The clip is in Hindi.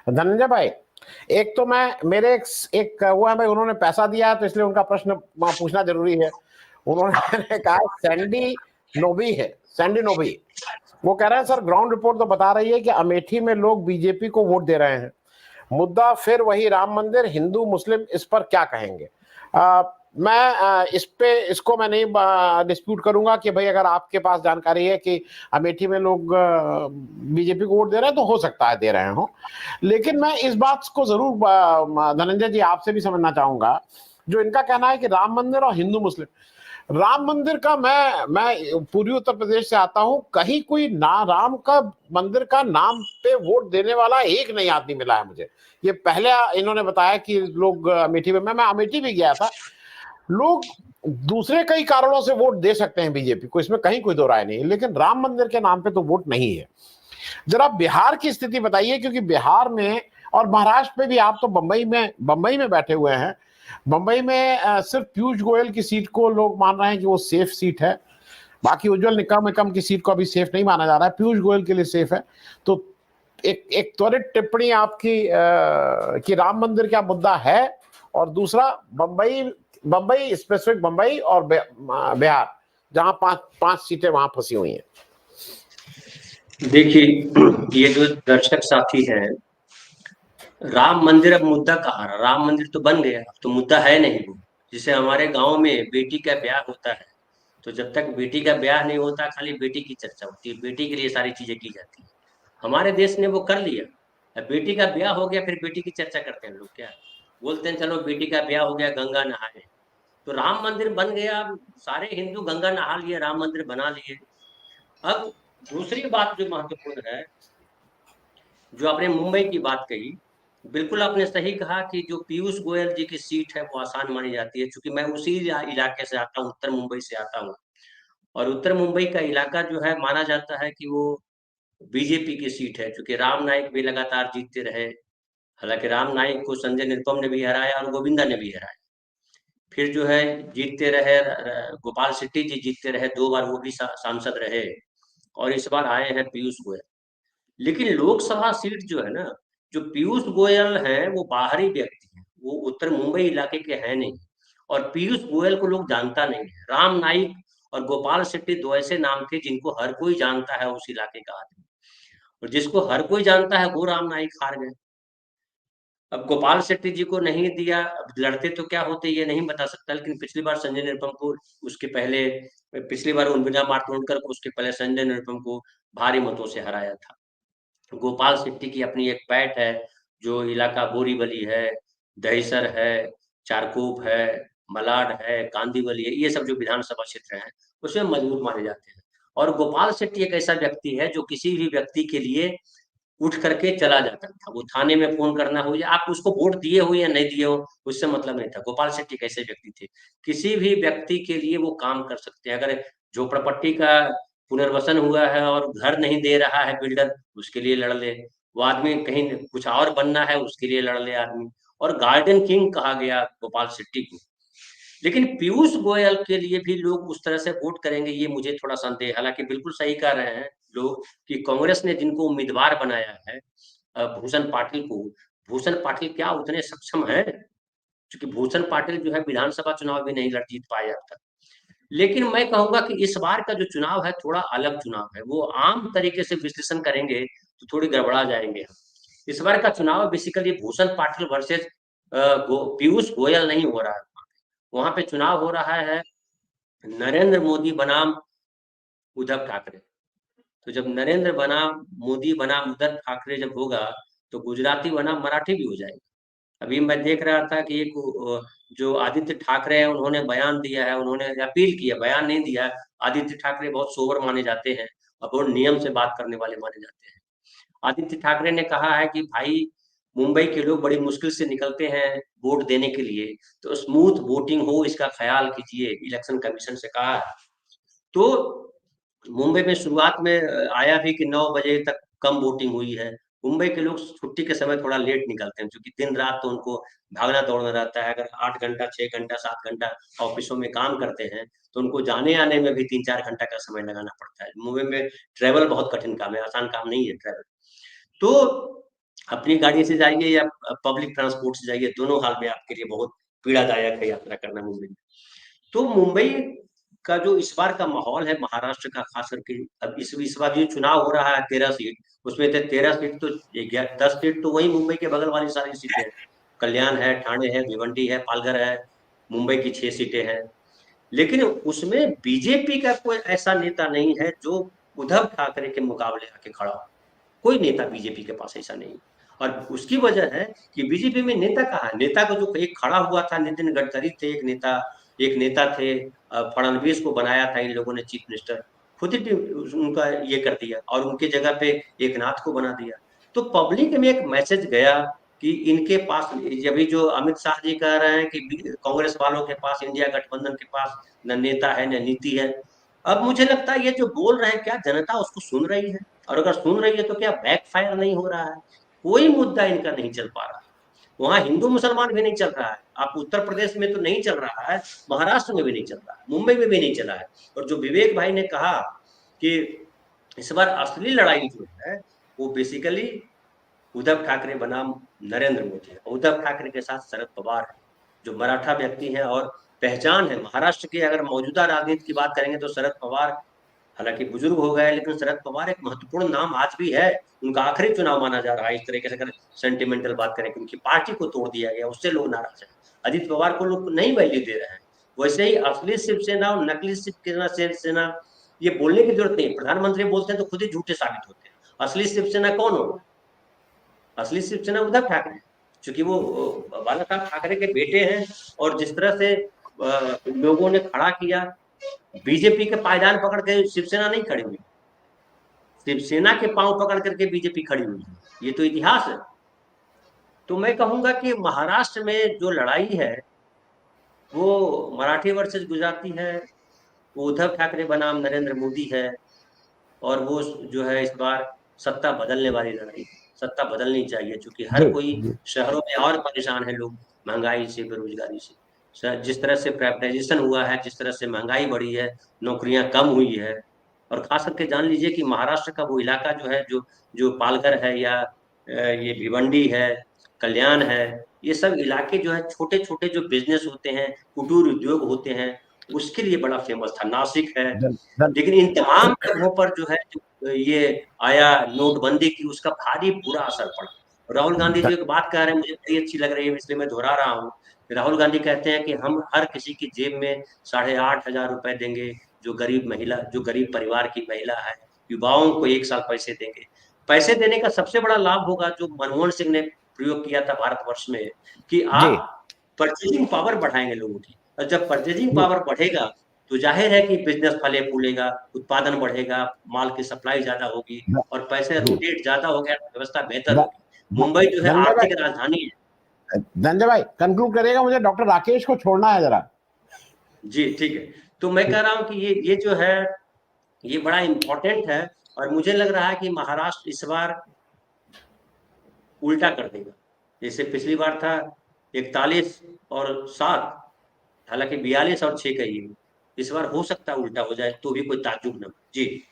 धनंजय भाई, एक तो मैं मेरे एक हुआ है भाई, उन्होंने पैसा दिया है तो इसलिए उनका प्रश्न पूछना जरूरी है। उन्होंने कहा सैंडी नोबी है, सैंडी नोबी। वो कह रहे हैं सर ग्राउंड रिपोर्ट तो बता रही है कि अमेठी में लोग बीजेपी को वोट दे रहे हैं, मुद्दा फिर वही राम मंदिर, हिंदू मुस्लिम, इस पर क्या कहेंगे? मैं इस पे इसको मैं नहीं डिस्प्यूट करूंगा कि भाई अगर आपके पास जानकारी है कि अमेठी में लोग बीजेपी को वोट दे रहे हैं तो हो सकता है दे रहे हो, लेकिन मैं इस बात को जरूर धनंजय जी आपसे भी समझना चाहूंगा। जो इनका कहना है कि राम मंदिर और हिंदू मुस्लिम, राम मंदिर का मैं पूर्वी उत्तर प्रदेश से आता हूं, कहीं कोई ना राम का मंदिर का नाम पे वोट देने वाला एक नहीं आदमी मिला है मुझे। ये पहले इन्होंने बताया कि लोग अमेठी में, मैं अमेठी भी गया था, लोग दूसरे कई कारणों से वोट दे सकते हैं बीजेपी को, इसमें कहीं कोई दो राय नहीं है, लेकिन राम मंदिर के नाम पे तो वोट नहीं है। जरा बिहार की स्थिति बताइए, क्योंकि बिहार में और महाराष्ट्र में भी, आप तो बंबई में बैठे हुए हैं। बंबई में सिर्फ पीयूष गोयल की सीट को लोग मान रहे हैं कि वो सेफ सीट है, बाकी उज्जवल निकम की सीट को अभी सेफ नहीं माना जा रहा है, पीयूष गोयल के लिए सेफ है। तो एक त्वरित टिप्पणी आपकी कि राम मंदिर क्या मुद्दा है, और दूसरा बंबई स्पेसिफिक बंबई और बिहार, जहां पांच पांच सीटें वहां फंसी हुई हैं। देखिए, ये जो दर्शक साथी हैं, राम मंदिर अब मुद्दा कहाँ रहा? राम मंदिर तो बन गया, अब तो मुद्दा है नहीं वो। जैसे हमारे गांव में बेटी का ब्याह होता है, तो जब तक बेटी का ब्याह नहीं होता खाली बेटी की चर्चा होती है, बेटी के लिए सारी चीजें की जाती है। हमारे देश ने वो कर लिया। अब बेटी का ब्याह हो गया, फिर बेटी की चर्चा करते हैं लोग, क्या बोलते हैं, चलो बेटी का ब्याह हो गया, गंगा नहाए। तो राम मंदिर बन गया, अब सारे हिंदू गंगा नहा लिए, राम मंदिर बना लिए। अब दूसरी बात जो महत्वपूर्ण है, जो आपने मुंबई की बात कही, बिल्कुल आपने सही कहा कि जो पीयूष गोयल जी की सीट है वो आसान मानी जाती है, क्योंकि मैं उसी इलाके से आता हूँ, उत्तर मुंबई से आता हूँ। और उत्तर मुंबई का इलाका जो है, माना जाता है कि वो बीजेपी की सीट है, क्योंकि राम नाईक भी लगातार जीतते रहे। हालांकि राम नाईक को संजय निरुपम ने भी हराया और गोविंदा ने भी हराया। फिर जो है जीतते रहे, गोपाल शेट्टी जी जीतते रहे, 2 बार वो भी सांसद रहे। और इस बार आए हैं पीयूष गोयल। लेकिन लोकसभा सीट जो है ना, जो पीयूष गोयल है वो बाहरी व्यक्ति है, वो उत्तर मुंबई इलाके के हैं नहीं। और पीयूष गोयल को लोग जानता नहीं है। राम नाईक और गोपाल शेट्टी दो ऐसे नाम थे जिनको हर कोई जानता है उस इलाके का आदमी, और जिसको हर कोई जानता है वो राम नाईक हार गए। अब गोपाल शेट्टी जी को नहीं दिया, अब लड़ते तो क्या होते ये नहीं बता सकता, लेकिन पिछली बार संजय निरुपम को, उसके पहले पिछली बार उर्मिला मातोंडकर को, उसके पहले संजय निरुपम को भारी मतों से हराया था। गोपाल शेट्टी की अपनी एक पैठ है, जो इलाका बोरीवली है, दहिसर है, चारकोप है, मलाड है, कांदीवली है, ये सब जो विधानसभा क्षेत्र हैं उसमें मजबूत माने जाते हैं। और गोपाल शेट्टी एक ऐसा व्यक्ति है जो किसी भी व्यक्ति के लिए उठ करके चला जाता था। वो थाने में फोन करना हो, या आप उसको वोट दिए हो या नहीं दिए हो, उससे मतलब नहीं था। गोपाल शेट्टी कैसे व्यक्ति थे, किसी भी व्यक्ति के लिए वो काम कर सकते हैं। अगर झोपड़पट्टी का पुनर्वसन हुआ है और घर नहीं दे रहा है बिल्डर, उसके लिए लड़ ले। वो आदमी कहीं कुछ और बनना है, उसके लिए लड़ ले आदमी। और गार्डन किंग कहा गया गोपाल शेट्टी को। लेकिन पीयूष गोयल के लिए भी लोग उस तरह से वोट करेंगे, ये मुझे थोड़ा संदेह है। हालांकि बिल्कुल सही कह रहे हैं लोग कि कांग्रेस ने जिनको उम्मीदवार बनाया है, भूषण पाटिल को, भूषण पाटिल क्या उतने सक्षम है? क्योंकि भूषण पाटिल जो है विधानसभा चुनाव भी नहीं लड़ जीत पाए अब तक। लेकिन मैं कहूंगा कि इस बार का जो चुनाव है थोड़ा अलग चुनाव है। वो आम तरीके से विश्लेषण करेंगे तो थोड़ी गड़बड़ा जाएंगे हम। इस बार का चुनाव बेसिकली भूषण पाटिल वर्सेज पीयूष गोयल नहीं हो रहा है। वहां पे चुनाव हो रहा है नरेंद्र मोदी बनाम उद्धव ठाकरे। तो जब नरेंद्र बनाम मोदी बनाम उद्धव ठाकरे जब होगा, तो गुजराती बनाम मराठी भी हो जाएगा। अभी मैं देख रहा था कि एक जो आदित्य ठाकरे हैं उन्होंने बयान दिया है, उन्होंने अपील किया, बयान नहीं दिया। आदित्य ठाकरे बहुत सोबर माने जाते हैं और बहुत नियम से बात करने वाले माने जाते हैं। आदित्य ठाकरे ने कहा है कि भाई, मुंबई के लोग बड़ी मुश्किल से निकलते हैं वोट देने के लिए, तो स्मूथ वोटिंग हो इसका ख्याल कीजिए, इलेक्शन कमीशन से कहा है। तो मुंबई में शुरुआत में आया भी कि 9 बजे तक कम वोटिंग हुई है। मुंबई के लोग छुट्टी के समय थोड़ा लेट निकलते हैं, क्योंकि दिन रात तो उनको भागना दौड़ना रहता है। अगर 8 घंटा, 6 घंटा, 7 घंटा ऑफिसों में काम करते हैं, तो उनको जाने आने में भी 3-4 घंटा का समय लगाना पड़ता है। मुंबई में ट्रैवल बहुत कठिन काम है, आसान काम नहीं है ट्रैवल। तो अपनी गाड़ी से जाइए या पब्लिक ट्रांसपोर्ट से जाइए, दोनों हाल में आपके लिए बहुत पीड़ादायक है यात्रा करना मुंबई में। तो मुंबई का जो इस बार का माहौल है महाराष्ट्र का, खास करके अब इस बार जो चुनाव हो रहा है 13 सीट, उसमें से 13 सीट तो 10 सीट तो वही मुंबई के बगल वाली सारी सीटें हैं। कल्याण है, ठाणे है, भिवंडी है, पालघर है, मुंबई की 6 सीटें हैं। लेकिन उसमें बीजेपी का कोई ऐसा नेता नहीं है जो उद्धव ठाकरे के मुकाबले आके खड़ा हो। कोई नेता बीजेपी के पास ऐसा नहीं। और उसकी वजह है कि बीजेपी में नेता कहाँ है। नेता को जो एक खड़ा हुआ था, नितिन गडकरी थे एक नेता थे, फडणवीस को बनाया था इन लोगों ने चीफ मिनिस्टर, खुद ही उनका ये कर दिया और उनके जगह पे एक नाथ को बना दिया। तो पब्लिक में एक मैसेज गया कि इनके पास, अभी जो अमित शाह जी कह रहे हैं कि कांग्रेस वालों के पास, इंडिया गठबंधन के पास न नेता है न नीति है। अब मुझे लगता है ये जो बोल रहे हैं, क्या जनता उसको सुन रही है? और अगर सुन रही है तो क्या बैकफायर नहीं हो रहा है? कोई मुद्दा इनका नहीं चल पा रहा। वहां हिंदू मुसलमान भी नहीं चल रहा है। आप उत्तर प्रदेश में तो नहीं चल रहा है, महाराष्ट्र में भी नहीं चल रहा है, मुंबई में भी नहीं चला है। और जो विवेक भाई ने कहा कि इस बार असली लड़ाई जो है वो बेसिकली उद्धव ठाकरे बनाम नरेंद्र मोदी है। उद्धव ठाकरे के साथ शरद पवार है, जो मराठा व्यक्ति है और पहचान है महाराष्ट्र की। अगर मौजूदा राजनीति की बात करेंगे तो शरद पवार हालांकि बुजुर्ग हो गए, लेकिन शरद पवार एक महत्वपूर्ण नाम आज भी है। उनका आखिरी चुनाव माना जा रहा है। इस तरीके से अगर सेंटिमेंटल बात करें कि उनकी पार्टी को तोड़ दिया गया, उससे लोग नाराज हैं। अजित पवार को लोग नहीं वैल्यू दे रहे हैं। वैसे ही असली शिवसेना और नकली शिवसेना, ये बोलने की जरूरत नहीं। प्रधानमंत्री बोलते हैं तो खुद ही झूठे साबित होते हैं। असली शिवसेना कौन होगा? असली शिवसेना उद्धव ठाकरे, क्योंकि वो बाला साहब ठाकरे के बेटे हैं। और जिस तरह से लोगों ने खड़ा किया, बीजेपी के पायदान पकड़ के शिवसेना नहीं खड़ी हुई, शिवसेना के पांव पकड़ करके बीजेपी खड़ी हुई है। ये तो इतिहास है। तो मैं कहूंगा कि महाराष्ट्र में जो लड़ाई है वो मराठी वर्सेस गुजराती है, वो उद्धव ठाकरे बनाम नरेंद्र मोदी है। और वो जो है इस बार सत्ता बदलने वाली लड़ाई है। सत्ता बदलनी चाहिए, क्योंकि हर जी कोई जी शहरों में और परेशान है लोग, महंगाई से, बेरोजगारी से। जिस तरह से प्राइवेटाइजेशन हुआ है, जिस तरह से महंगाई बढ़ी है, नौकरियां कम हुई है। और खास करके जान लीजिए कि महाराष्ट्र का वो इलाका जो है, जो जो पालघर है या ये भिवंडी है, कल्याण है, ये सब इलाके जो है छोटे छोटे जो बिजनेस होते हैं, कुटीर उद्योग होते हैं, उसके लिए बड़ा फेमस था। नासिक है। धन, धन, लेकिन इन तमाम जगहों पर जो है ये आया नोटबंदी की, उसका भारी बुरा असर पड़ा। राहुल गांधी जो एक बात कह रहे हैं मुझे बड़ी अच्छी लग रही है, इसलिए मैं दोहरा रहा हूँ। राहुल गांधी कहते हैं कि हम हर किसी की जेब में 8,500 रुपए देंगे, जो गरीब परिवार की महिला है, युवाओं को 1 साल पैसे देंगे। पैसे देने का सबसे बड़ा लाभ होगा जो मनमोहन सिंह ने प्रयोग किया था भारतवर्ष में, कि जी आप परचेजिंग पावर बढ़ाएंगे लोगों की। और जब परचेजिंग जी पावर बढ़ेगा तो जाहिर है कि बिजनेस फले फूलेगा, उत्पादन बढ़ेगा, माल की सप्लाई ज्यादा होगी और पैसे जी रोटेट ज्यादा हो गया, व्यवस्था बेहतर ध- होगी। मुंबई जो है धनंजय भाई, आर्थिक राजधानी है। धनंजय भाई कंक्लूड करिएगा, मुझे डॉक्टर राकेश को छोड़ना है जरा। जी ठीक है। तो मैं कह रहा हूँ कि ये जो है ये बड़ा इम्पोर्टेंट है। और मुझे लग रहा है कि महाराष्ट्र इस बार उल्टा कर देगा। जैसे पिछली बार था 41 और 7, हालांकि 42 और 6 का ही है। इस बार हो सकता है उल्टा हो जाए, तो भी कोई ताज्जुब न हो। जी।